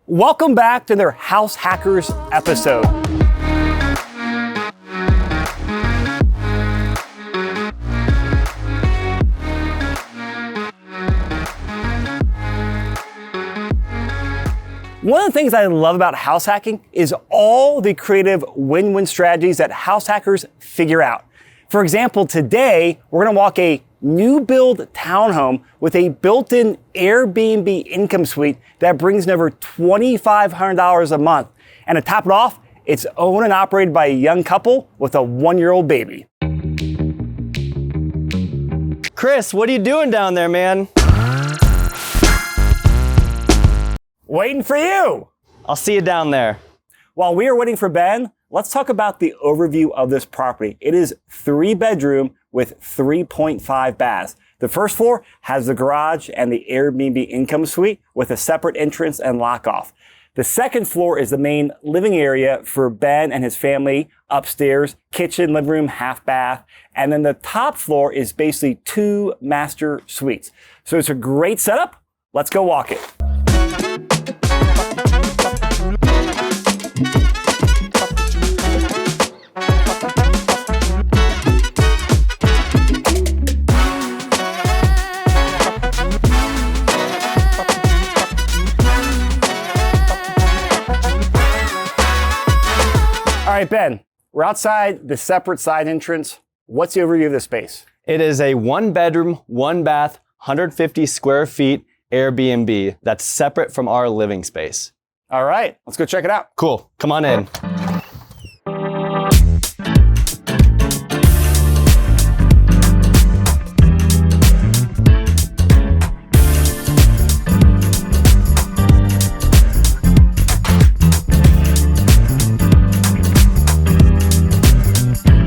Welcome back to another House Hackers episode. One of the things I love about house hacking is all the creative win-win strategies that house hackers figure out. For example, today we're going to walk a new build townhome with a built-in Airbnb income suite that brings in over $2,500 a month. And to top it off, it's owned and operated by a young couple with a 1-year-old baby. Chris, what are you doing down there, man? Waiting for you. I'll see you down there. While we are waiting for Ben, let's talk about the overview of this property. It is 3-bedroom with 3.5 baths. The first floor has the garage and the Airbnb income suite with a separate entrance and lock-off. The second floor is the main living area for Ben and his family, upstairs, kitchen, living room, half bath. And then the top floor is basically 2 master suites. So it's a great setup. Let's go walk it. All right, Ben, we're outside the separate side entrance. What's the overview of this space? It is a 1-bedroom, 1-bath, 150 square feet Airbnb that's separate from our living space. All right, let's go check it out. Cool, come on in.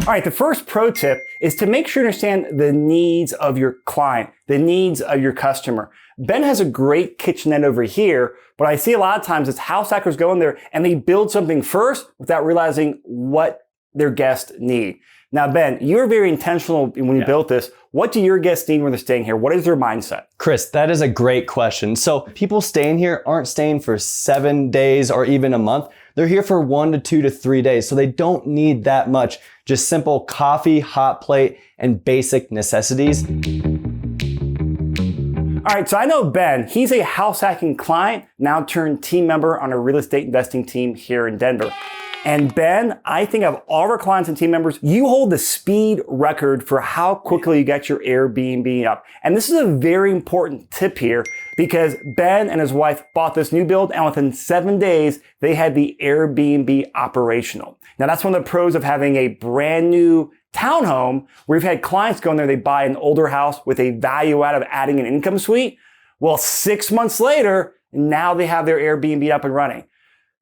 All right, the first pro tip is to make sure you understand the needs of your client, the needs of your customer. Ben has a great kitchenette over here, but I see a lot of times it's house hackers go in there and they build something first without realizing what their guests need. Now, Ben, you're very intentional when you built this. What do your guests need when they're staying here? What is their mindset? Chris, that is a great question. So people staying here aren't staying for 7 days or even a month. They're here for 1 to 2 to 3 days. So they don't need that much. Just simple coffee, hot plate, and basic necessities. All right, so I know Ben, he's a house hacking client, now turned team member on a real estate investing team here in Denver. And Ben, I think of all of our clients and team members, you hold the speed record for how quickly you get your Airbnb up. And this is a very important tip here because Ben and his wife bought this new build and within 7 days, they had the Airbnb operational. Now that's one of the pros of having a brand new townhome where we've had clients go in there, they buy an older house with a value out of adding an income suite. Well, 6 months later, now they have their Airbnb up and running.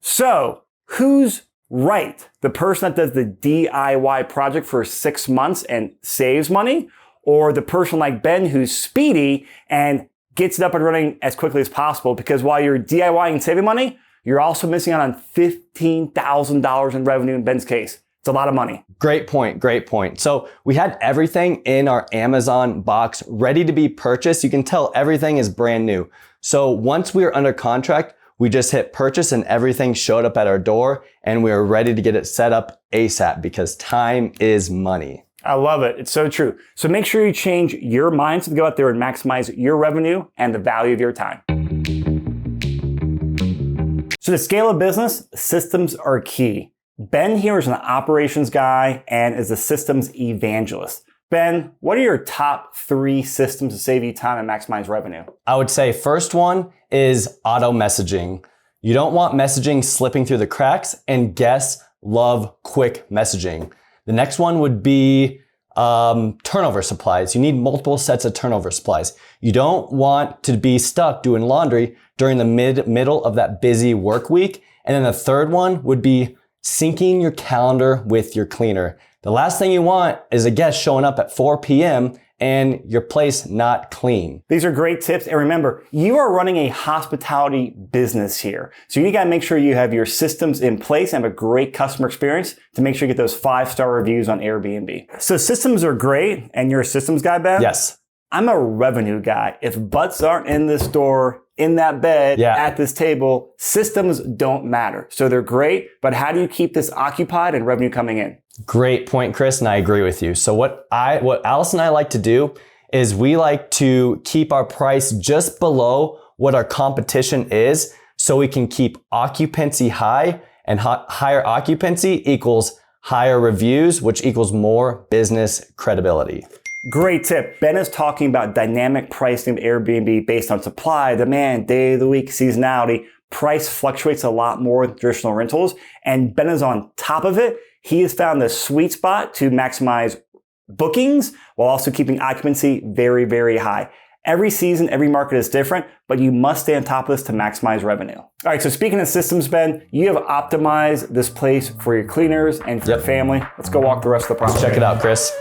So who's right? The person that does the DIY project for 6 months and saves money, or the person like Ben who's speedy and gets it up and running as quickly as possible? Because while you're DIYing and saving money, you're also missing out on $15,000 in revenue in Ben's case. It's a lot of money. Great point, great point. So we had everything in our Amazon box ready to be purchased. You can tell everything is brand new. So once we were under contract, we just hit purchase and everything showed up at our door and we were ready to get it set up ASAP because time is money. I love it. It's so true. So make sure you change your mindset to go out there and maximize your revenue and the value of your time. So to scale a business, systems are key. Ben here is an operations guy and is a systems evangelist. Ben, what are your top 3 systems to save you time and maximize revenue? I would say first one is auto messaging. You don't want messaging slipping through the cracks, and guests love quick messaging. The next one would be turnover supplies. You need multiple sets of turnover supplies. You don't want to be stuck doing laundry during the middle of that busy work week. And then the third one would be syncing your calendar with your cleaner. The last thing you want is a guest showing up at 4 p.m. and your place not clean. These are great tips. And remember, you are running a hospitality business here. So you got to make sure you have your systems in place and have a great customer experience to make sure you get those 5-star reviews on Airbnb. So systems are great. And you're a systems guy, Ben? Yes. I'm a revenue guy. If butts aren't in this store, in that bed, at this table, systems don't matter. So they're great, but how do you keep this occupied and revenue coming in? Great point, Chris, and I agree with you. So what Alyson and I like to do is we like to keep our price just below what our competition is so we can keep occupancy high, and higher occupancy equals higher reviews, which equals more business credibility. Great tip. Ben is talking about dynamic pricing of Airbnb based on supply, demand, day of the week, seasonality. Price fluctuates a lot more than traditional rentals, and Ben is on top of it. He has found the sweet spot to maximize bookings while also keeping occupancy very, very high. Every season, every market is different, but you must stay on top of this to maximize revenue. All right, so speaking of systems, Ben, you have optimized this place for your cleaners and for your family. Let's go walk the rest of the property. Let's check it out, Chris.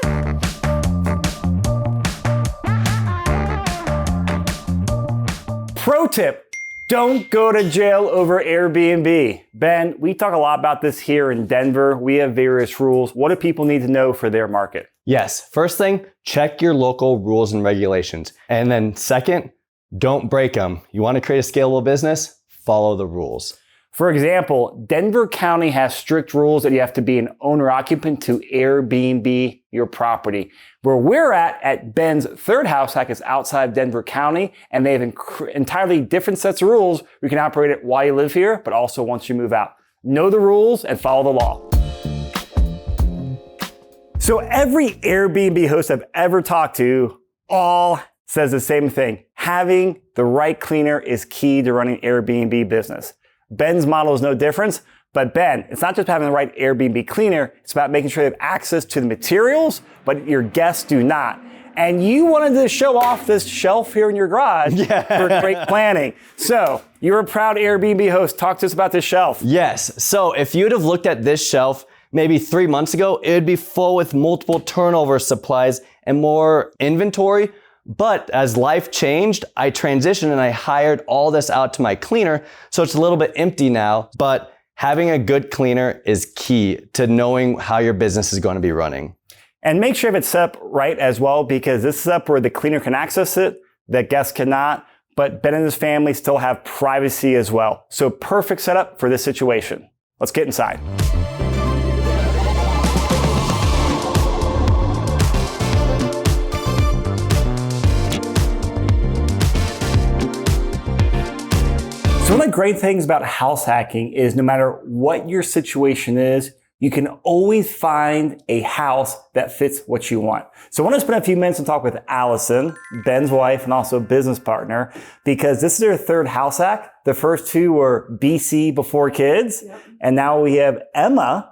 Pro tip, don't go to jail over Airbnb. Ben, we talk a lot about this here in Denver. We have various rules. What do people need to know for their market? Yes, first thing, check your local rules and regulations. And then second, don't break them. You want to create a scalable business? Follow the rules. For example, Denver County has strict rules that you have to be an owner-occupant to Airbnb your property. Where we're at Ben's third house hack is outside Denver County, and they have entirely different sets of rules. You can operate it while you live here, but also once you move out. Know the rules and follow the law. So every Airbnb host I've ever talked to all says the same thing. Having the right cleaner is key to running Airbnb business. Ben's model is no different, but Ben, it's not just having the right Airbnb cleaner, it's about making sure they have access to the materials, but your guests do not. And you wanted to show off this shelf here in your garage for great planning. So you're a proud Airbnb host. Talk to us about this shelf. Yes, so if you'd have looked at this shelf maybe 3 months ago, it would be full with multiple turnover supplies and more inventory. But as life changed, I transitioned and I hired all this out to my cleaner. So it's a little bit empty now, but having a good cleaner is key to knowing how your business is going to be running. And make sure if it's set up right as well, because this is up where the cleaner can access it, the guests cannot, but Ben and his family still have privacy as well. So perfect setup for this situation. Let's get inside. So one of the great things about house hacking is no matter what your situation is, you can always find a house that fits what you want. So I want to spend a few minutes and talk with Alyson, Ben's wife and also business partner, because this is her third house hack. The first two were BC before kids, and now we have Emma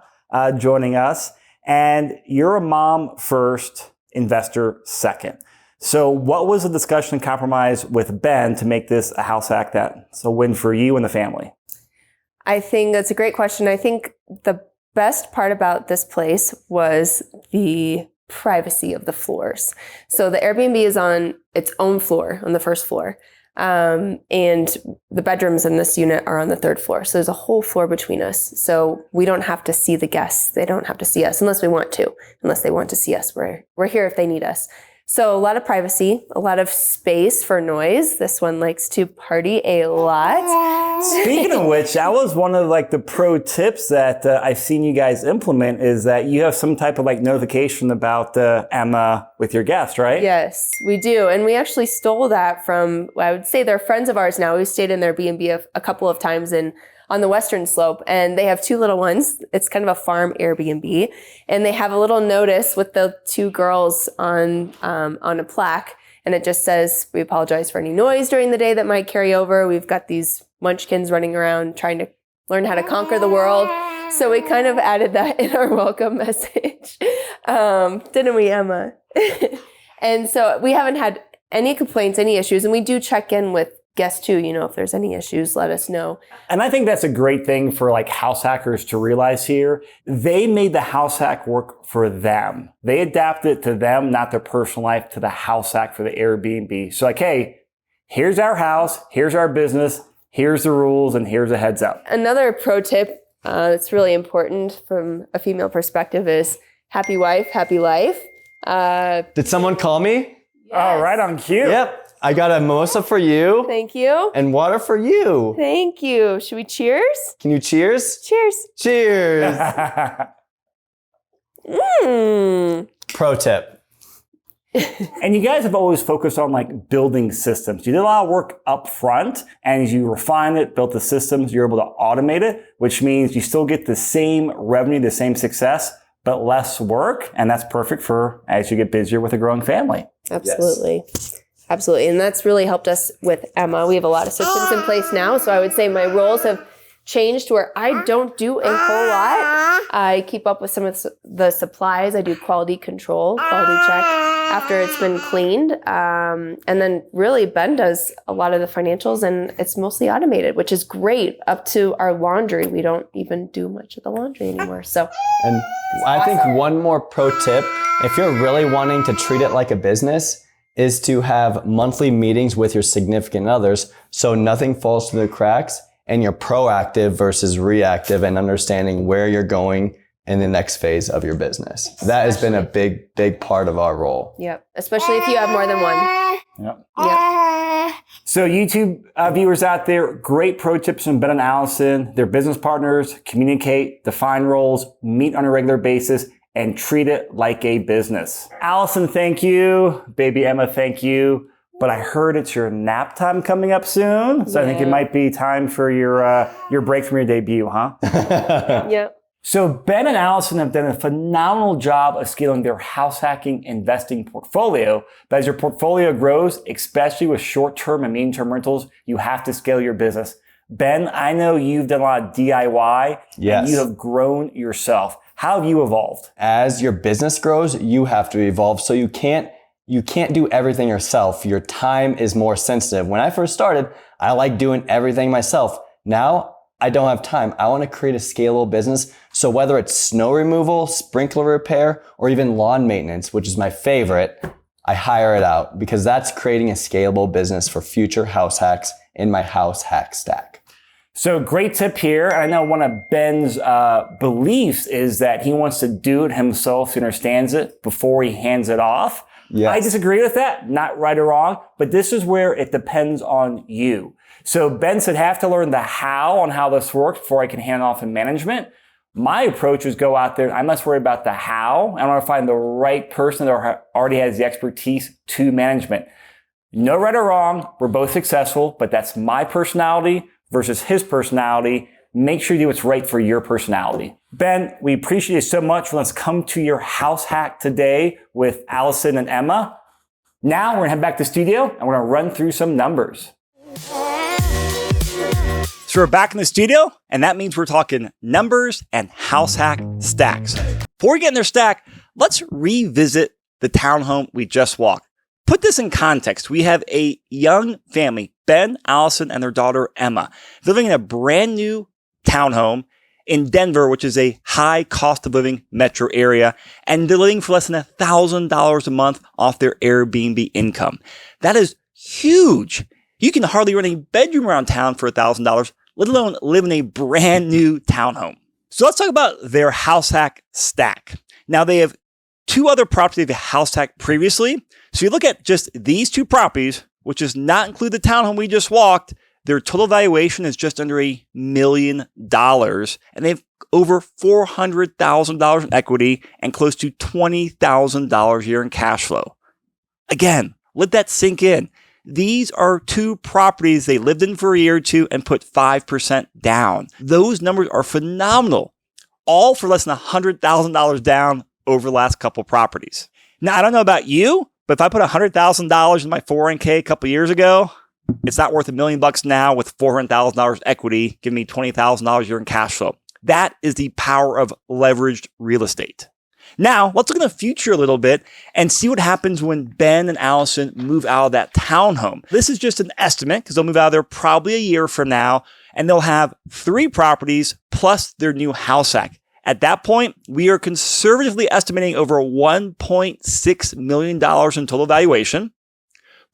joining us. And you're a mom first, investor second. So what was the discussion and compromise with Ben to make this a house hack that's a win for you and the family? I think that's a great question. I think the best part about this place was the privacy of the floors. So the Airbnb is on its own floor, on the first floor. And the bedrooms in this unit are on the third floor. So there's a whole floor between us. So we don't have to see the guests. They don't have to see us unless we want to, unless they want to see us. We're here if they need us. So a lot of privacy, a lot of space for noise. This one likes to party a lot. Speaking of which, that was one of the pro tips that I've seen you guys implement is that you have some type of notification about Emma with your guest, right? Yes, we do. And we actually stole that from, I would say they're friends of ours now. We've stayed in their B&B a couple of times on the western slope, and they have two little ones. It's kind of a farm Airbnb, and they have a little notice with the two girls on a plaque, and it just says, "We apologize for any noise during the day that might carry over. We've got these munchkins running around trying to learn how to conquer the world." So we kind of added that in our welcome message, didn't we, Emma? And so we haven't had any complaints, any issues, and we do check in with guests too, if there's any issues, let us know. And I think that's a great thing for house hackers to realize here. They made the house hack work for them. They adapted it to them, not their personal life, to the house hack for the Airbnb. So hey, here's our house, here's our business, here's the rules, and here's a heads up. Another pro tip that's really important from a female perspective is happy wife, happy life. Did someone call me? Oh, right on cue. Yep. I got a mimosa for you. Thank you. And water for you. Thank you. Should we cheers? Can you cheers? Cheers. Cheers. Pro tip. And you guys have always focused on like building systems. You did a lot of work up front, and as you refine it, built the systems, you're able to automate it, which means you still get the same revenue, the same success, but less work. And that's perfect for as you get busier with a growing family. Absolutely. Yes. Absolutely. And that's really helped us with Emma. We have a lot of systems in place now. So I would say my roles have changed to where I don't do a whole lot. I keep up with some of the supplies. I do quality control, quality check after it's been cleaned. And then really Ben does a lot of the financials, and it's mostly automated, which is great. Up to our laundry. We don't even do much of the laundry anymore. So, and I think one more pro tip, if you're really wanting to treat it like a business, is to have monthly meetings with your significant others so nothing falls through the cracks and you're proactive versus reactive and understanding where you're going in the next phase of your business. That has been a big part of our role. Yep. Especially if you have more than one. Yep. Yep. So YouTube viewers out there, great pro tips from Ben and Alyson. They're business partners. Communicate, define roles, meet on a regular basis, and treat it like a business. Alyson, thank you. Baby Emma, thank you. But I heard it's your nap time coming up soon. So I think it might be time for your break from your debut, huh? Yep. So Ben and Alyson have done a phenomenal job of scaling their house hacking investing portfolio. But as your portfolio grows, especially with short-term and medium-term rentals, you have to scale your business. Ben, I know you've done a lot of DIY. Yes. And you have grown yourself. How have you evolved? As your business grows, you have to evolve. So you can't do everything yourself. Your time is more sensitive. When I first started, I liked doing everything myself. Now I don't have time. I want to create a scalable business. So whether it's snow removal, sprinkler repair, or even lawn maintenance, which is my favorite, I hire it out because that's creating a scalable business for future house hacks in my house hack stack. So great tip here. I know one of Ben's beliefs is that he wants to do it himself so he understands it before he hands it off. Yes. I disagree with that. Not right or wrong, but this is where it depends on you. So Ben said, have to learn the how on how this works before I can hand off in management. My approach is go out there. I'm less worried about the how. I want to find the right person that already has the expertise to management. No right or wrong. We're both successful, but that's my personality versus his personality. Make sure you do what's right for your personality. Ben, we appreciate you so much. Let's come to your house hack today with Alyson and Emma. Now we're gonna head back to the studio and we're gonna run through some numbers. So we're back in the studio, and that means we're talking numbers and house hack stacks. Before we get in their stack, let's revisit the townhome we just walked. Put this in context. We have a young family, Ben, Alyson, and their daughter, Emma, living in a brand new townhome in Denver, which is a high cost of living metro area, and they're living for less than $1,000 a month off their Airbnb income. That is huge. You can hardly rent a bedroom around town for $1,000, let alone live in a brand new townhome. So let's talk about their house hack stack. Now they have two other properties they've house hacked previously. So you look at just these two properties, which does not include the townhome we just walked, their total valuation is just under $1 million, and they have over $400,000 in equity and close to $20,000 a year in cash flow. Again, let that sink in. These are two properties they lived in for a year or two and put 5% down. Those numbers are phenomenal, all for less than $100,000 down over the last couple properties. Now, I don't know about you, but if I put $100,000 in my 401k a couple years ago, it's not worth $1 million now with $400,000 equity, giving me $20,000 a year in cash flow. That is the power of leveraged real estate. Now, let's look in the future a little bit and see what happens when Ben and Alyson move out of that townhome. This is just an estimate because they'll move out of there probably a year from now, and they'll have 3 properties plus their new house hack. At that point, we are conservatively estimating over $1.6 million in total valuation,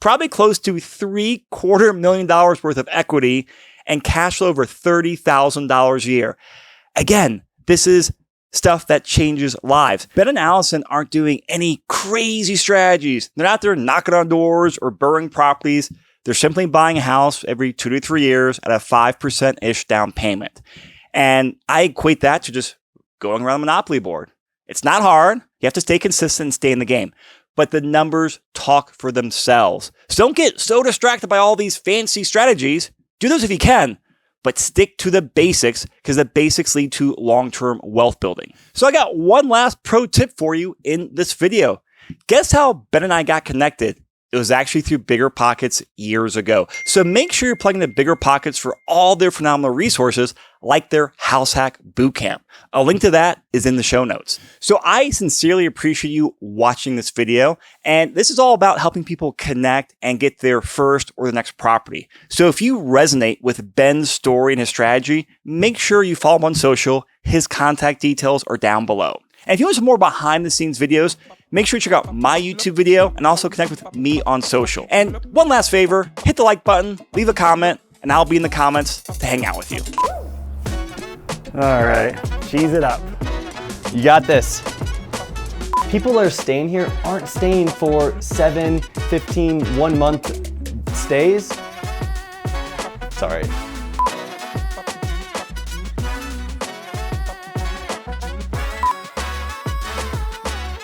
probably close to $750,000 worth of equity, and cash flow over $30,000 a year. Again, this is stuff that changes lives. Ben and Alyson aren't doing any crazy strategies. They're not there knocking on doors or burning properties. They're simply buying a house every 2 to 3 years at a 5%-ish down payment. And I equate that to just going around the Monopoly board. It's not hard. You have to stay consistent and stay in the game. But the numbers talk for themselves. So don't get so distracted by all these fancy strategies. Do those if you can, but stick to the basics because the basics lead to long-term wealth building. So I got one last pro tip for you in this video. Guess how Ben and I got connected? It was actually through BiggerPockets years ago. So make sure you're plugging into BiggerPockets for all their phenomenal resources like their House Hack Bootcamp. A link to that is in the show notes. So I sincerely appreciate you watching this video. And this is all about helping people connect and get their first or the next property. So if you resonate with Ben's story and his strategy, make sure you follow him on social. His contact details are down below. And if you want some more behind the scenes videos, make sure you check out my YouTube video and also connect with me on social. And one last favor, hit the like button, leave a comment, and I'll be in the comments to hang out with you. All right, cheese it up. You got this. People that are staying here aren't staying for 7, 15, 1 month stays. Sorry.